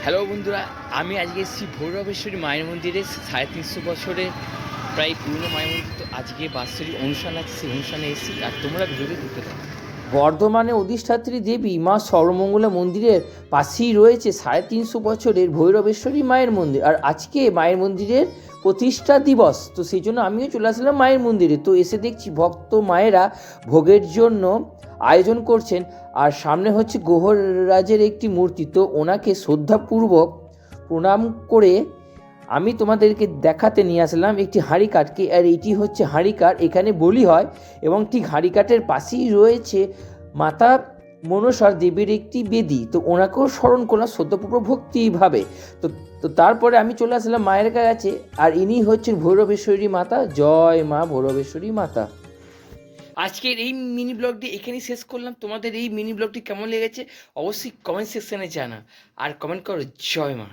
Hello বন্ধুরা, আমি আজকে এসেছি ভৈরবেশ্বরী মায়ের মন্দিরে 350 বছরের প্রায় পুরনো মায়ের মন্দির। তো আজকে বাৎসরিক অনুষ্ঠান আছে, সেই অনুষ্ঠানে এসেছি আর তোমরা ভিডিওতে ঢুকতে থাকো। বর্ধমানে অধিষ্ঠাত্রী দেবী মা সর্বমঙ্গলা মন্দিরের পাশেই রয়েছে 350 বছরের ভৈরবেশ্বরী মায়ের মন্দির। আর আজকে মায়ের মন্দিরের প্রতিষ্ঠা দিবস, তো সেই জন্য আমিও চলে আসলাম মায়ের মন্দিরে। তো এসে দেখছি ভক্ত মায়েরা ভোগের জন্য আয়োজন করছেন। আর সামনে হচ্ছে গোহরাজের একটি মূর্তি, তো ওনাকে শ্রদ্ধাপূর্বক প্রণাম করে আমি তোমাদেরকে দেখাতে নিয়ে আসলাম একটি হাঁড়িকাঠকে। আর এটি হচ্ছে হাঁড়িকাঠ, এখানে বলি হয়। এবং ঠিক হাঁড়িকাঠের পাশেই রয়েছে মাতা মনসার দেবীর একটি বেদি, তো ওনাকেও স্মরণ করলাম শ্রদ্ধাপূর্বক ভক্তিভাবে। তো তো তারপরে আমি চলে আসলাম মায়ের কাছে। আর ইনি হচ্ছেন ভৈরবেশ্বরী মাতা। জয় মা ভৈরবেশ্বরী মাতা। আজকের এই মিনি ব্লগটি এখানেই শেষ করলাম। তোমাদের এই মিনি ব্লগটি কেমন লেগেছে অবশ্যই কমেন্ট সেকশনে জানা, আর কমেন্ট করো জয় মা।